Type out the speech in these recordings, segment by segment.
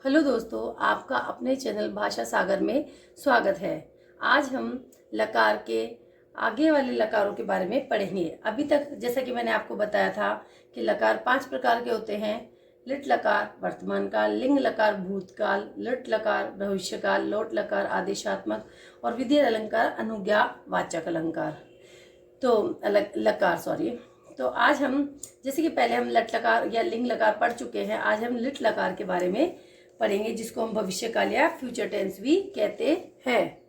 Hello दोस्तों, आपका अपने चैनल भाषा सागर में स्वागत है। आज हम लकार के आगे वाले लकारों के बारे में पढ़ेंगे। अभी तक जैसा कि मैंने आपको बताया था कि लकार 5 प्रकार के होते हैं। लिट लकार वर्तमान काल, लिंग लकार भूतकाल, लट लकार भविष्यकाल, लोट लकार आदेशात्मक और विधेय अलंकार अनुज्ञावाचक अलंकार। तो तो आज हम जैसे कि पहले हम लट लकार या लिंग लकार पढ़ चुके हैं, आज हम लिट लकार के बारे में पढ़ेंगे, जिसको हम भविष्यकाल या फ्यूचर टेंस भी कहते हैं।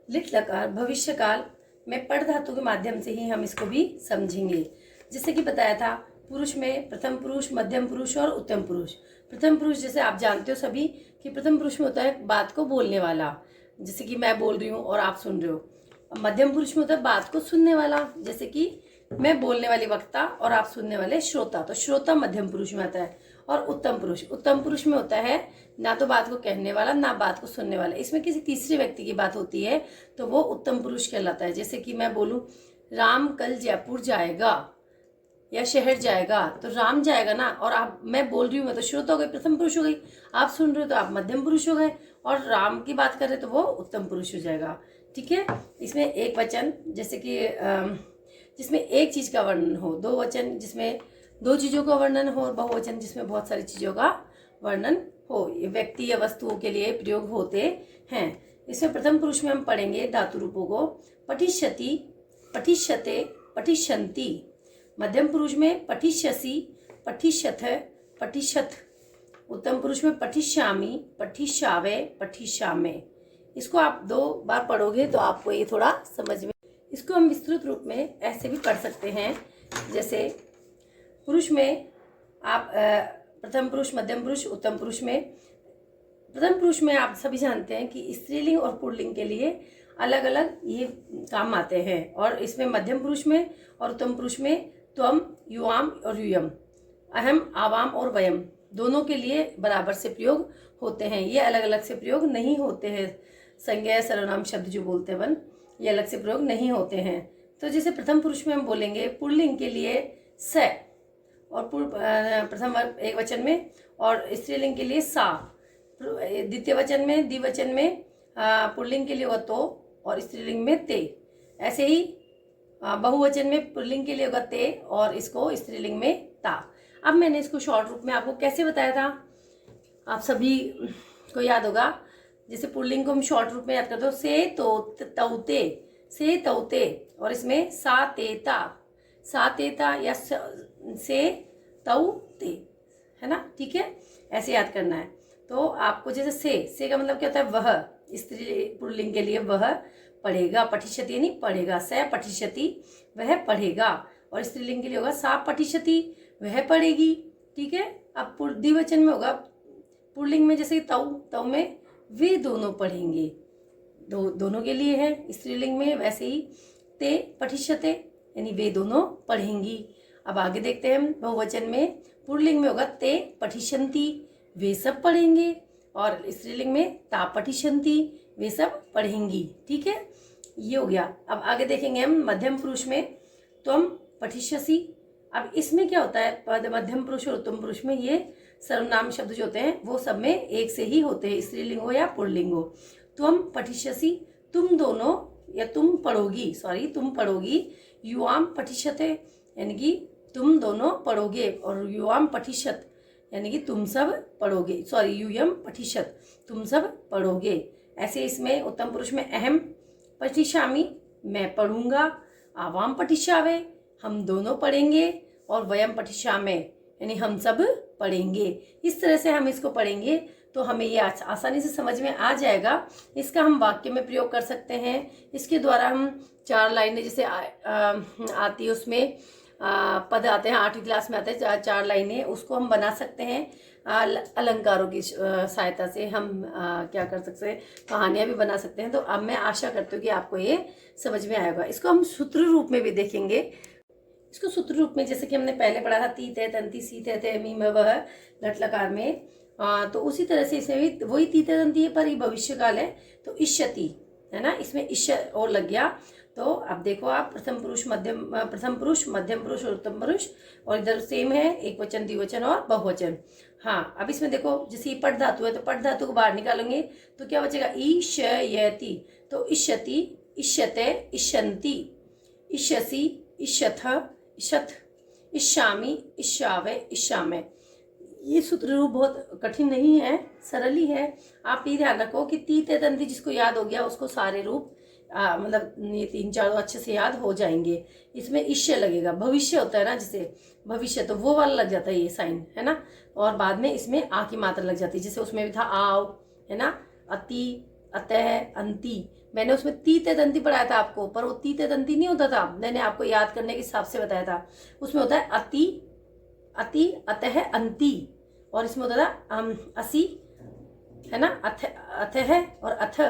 लिट लकार भविष्यकाल में पढ़ धातु के माध्यम से ही हम इसको भी समझेंगे। जैसे कि बताया था, पुरुष में प्रथम पुरुष, मध्यम पुरुष और उत्तम पुरुष। प्रथम पुरुष जैसे आप जानते हो सभी कि प्रथम पुरुष में होता है बात को बोलने वाला, जैसे कि मैं बोल रही हूँ और आप सुन रहे हो। मध्यम पुरुष में होता है बात को सुनने वाला, जैसे कि मैं बोलने वाली वक्ता और आप सुनने वाले श्रोता, तो श्रोता मध्यम पुरुष में आता है। और उत्तम पुरुष में होता है ना तो बात को कहने वाला ना बात को सुनने वाला, इसमें किसी तीसरे व्यक्ति की बात होती है तो वो उत्तम पुरुष कहलाता है। जैसे कि मैं बोलूं राम कल जयपुर जाएगा या शहर जाएगा, तो राम जाएगा ना, और आप मैं बोल रही हूँ, मैं तो श्रोता हो गई, प्रथम पुरुष हो गई। आप सुन रहे हो तो आप मध्यम पुरुष हो गए, और राम की बात कर रहे तो वो उत्तम पुरुष हो जाएगा। ठीक है। इसमें एक वचन जैसे कि जिसमें एक चीज का वर्णन हो, दो वचन जिसमें दो चीजों का वर्णन हो, और बहुवचन जिसमें बहुत सारी चीजों का वर्णन हो, ये व्यक्ति या वस्तुओं के लिए प्रयोग होते हैं। इसमें प्रथम पुरुष में हम पढ़ेंगे धातु रूपों को। पठिष्यति, पठिष्यते, पठिष्यन्ति। मध्यम पुरुष में पठिष्यसि, पठिष्यथ, पठिष्यथ। उत्तम पुरुष में पठिष्यामि, पठिष्यावे, पठिष्यामे। इसको आप 2 बार पढ़ोगे तो आपको ये थोड़ा समझ में। इसको हम विस्तृत रूप में ऐसे भी पढ़ सकते हैं, जैसे पुरुष में आप प्रथम पुरुष, मध्यम पुरुष, उत्तम पुरुष में। प्रथम पुरुष में आप सभी जानते हैं कि स्त्रीलिंग और पुल्लिंग के लिए अलग अलग ये काम आते हैं, और इसमें मध्यम पुरुष में और उत्तम पुरुष में त्वम, युवाम और यूयम, अहम, आवाम और वयम दोनों के लिए बराबर से प्रयोग होते हैं। ये अलग अलग से प्रयोग नहीं होते हैं। संज्ञा सर्वनाम शब्द जो बोलते हैं ये अलग से प्रयोग नहीं होते हैं। तो जैसे प्रथम पुरुष में हम बोलेंगे पुल्लिंग के लिए स, और प्रथम एक वचन में, और स्त्रीलिंग के लिए सा। द्वितीय वचन में, द्विवचन में पुल्लिंग के लिए होगा तो, और स्त्रीलिंग में ते। ऐसे ही बहुवचन में पुल्लिंग के लिए होगा ते, और इसको स्त्रीलिंग में ता। अब मैंने इसको शॉर्ट रूप में आपको कैसे बताया था, आप सभी को याद होगा। जैसे पुल्लिंग को हम शॉर्ट रूप में याद करते हो, से तो तौते, से तौते, और इसमें सा तेता, सा तेता या से तौते, है ना। ठीक है, ऐसे याद करना है। तो आपको जैसे से का मतलब क्या होता है, वह। स्त्री पुल्लिंग के लिए वह पढ़ेगा, पठिष्यति नहीं पढ़ेगा, स पठिष्यति वह पढ़ेगा, और स्त्रीलिंग के लिए होगा सा पठिष्यति वह पढ़ेगी। ठीक है। अब द्विवचन में होगा पुल्लिंग में, जैसे तौ में वे दोनों पढ़ेंगे, दोनों के लिए है। स्त्रीलिंग में वैसे ही ते पठिष्यते, यानी वे दोनों पढ़ेंगी। अब आगे देखते हैं हम बहुवचन में, पुल्लिंग में होगा ते पठिष्यन्ति वे सब पढ़ेंगे, और स्त्रीलिंग में ता पठिष्यन्ति वे सब पढ़ेंगी। ठीक है, ये हो गया। अब आगे देखेंगे हम मध्यम पुरुष में, त्वम पठिष्यसि। अब इसमें क्या होता है, मध्यम पुरुष और उत्तम पुरुष में ये सर्वनाम शब्द जो होते हैं वो सब में एक से ही होते हैं, स्त्रीलिंग हो या पुल्लिंग हो। त्वम पठिष्यसि, तुम दोनों या तुम पढ़ोगी, तुम पढ़ोगी। युवाम पठिष्यते, यानी कि तुम दोनों पढ़ोगे, और युवाम पठिष्यत यानी कि तुम सब पढ़ोगे, यूयम पठिष्यत तुम सब पढ़ोगे। ऐसे इसमें उत्तम पुरुष में अहम पठिष्यामि मैं पढ़ूंगा, आवाम पठिष्यावे हम दोनों पढ़ेंगे, और वयम पठिष्यामे यानी हम सब पढ़ेंगे। इस तरह से हम इसको पढ़ेंगे तो हमें ये आसानी से समझ में आ जाएगा। इसका हम वाक्य में प्रयोग कर सकते हैं। इसके द्वारा हम 4 लाइनें जैसे आती है, उसमें पद आते हैं, 8वीं क्लास में आते हैं 4 लाइनें, उसको हम बना सकते हैं। अलंकारों की सहायता से हम क्या कर सकते हैं, कहानियां भी बना सकते हैं। तो अब मैं आशा करती हूँ कि आपको ये समझ में आएगा। इसको हम सूत्र रूप में भी देखेंगे। इसको सूत्र रूप में जैसे कि हमने पहले पढ़ा था, ती थे तंती सी थे थे मी में वह लट लकार में, तो उसी तरह से इसमें भी वही ती थे तंती है, पर ये भविष्यकाल है तो इष्यति, है ना। इसमें इष्य और लग गया तो अब देखो आप प्रथम पुरुष, मध्यम पुरुष और उत्तम पुरुष, और इधर सेम है एक वचन, द्विवचन और बहुवचन। हाँ, अब इसमें देखो जैसे ये पट धातु है तो पट धातु को बाहर निकालेंगे तो क्या बचेगा, ईशयति, तो इष्यति, इष्यते, इष्यन्ति, इष्यसि, इष्यथ, इष्यथ, इष्यामि, इष्यावे, इष्यामे। ये सूत्र रूप बहुत कठिन नहीं है, सरल ही है। आप ये ध्यान रखो कि तीते तंती जिसको याद हो गया उसको सारे रूप मतलब ये 3-4 अच्छे से याद हो जाएंगे। इसमें ईश्य लगेगा, भविष्य होता है ना जैसे भविष्य, तो वो वाला लग जाता है ये साइन, है ना। और बाद में इसमें आ की मात्रा लग जाती है, जैसे उसमें भी था आओ, है ना, अति, अतः, अंति। मैंने उसमें तीते दंती पढ़ाया था आपको, पर वो तीते दंती नहीं होता था, मैंने आपको याद करने के हिसाब से बताया था। उसमें होता है अति, अति, अतः, अंति, और इसमें होता था असी, है ना, अथ, अथः और अथ,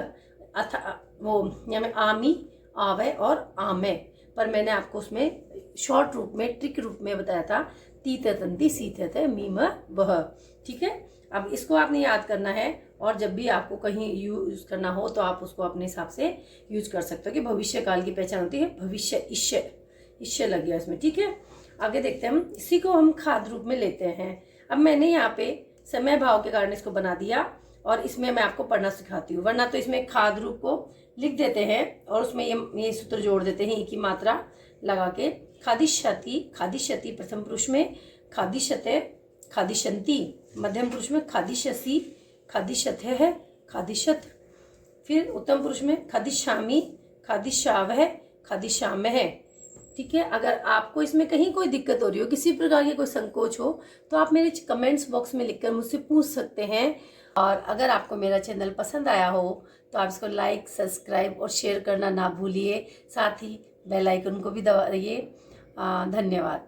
अथ वो यहाँ में आमी, आवे और आमे। पर मैंने आपको उसमें शॉर्ट रूप में, ट्रिक रूप में बताया था तीते तंती सीते थे मीम वह। ठीक है, अब इसको आपने याद करना है, और जब भी आपको कहीं यूज करना हो तो आप उसको अपने हिसाब से यूज कर सकते हो कि भविष्य काल की पहचान होती है भविष्य, ईश्य, ईश्य लग गया इसमें। ठीक है, आगे देखते हैं हम, इसी को हम खाद रूप में लेते हैं। अब मैंने यहाँ पे समय भाव के कारण इसको बना दिया, और इसमें मैं आपको पढ़ना सिखाती हूँ, वरना तो इसमें खाद रूप को लिख देते हैं और उसमें ये सूत्र जोड़ देते हैं, एक ही मात्रा लगा के। खादिष्यति, खादिष्यति प्रथम पुरुष में, खादिष्यते, खादिष्यन्ति मध्यम पुरुष में, खादिष्यसि, खादिष्यथे है, खादिष्यत। फिर उत्तम पुरुष में खादिष्यामि, खादिष्यावह, खादिष्यामः। ठीक है, अगर आपको इसमें कहीं कोई दिक्कत हो रही हो, किसी प्रकार की कोई संकोच हो, तो आप मेरे कमेंट्स बॉक्स में लिखकर मुझसे पूछ सकते हैं। और अगर आपको मेरा चैनल पसंद आया हो तो आप इसको लाइक, सब्सक्राइब और शेयर करना ना भूलिए, साथ ही बेल आइकन को भी दबाइए। धन्यवाद।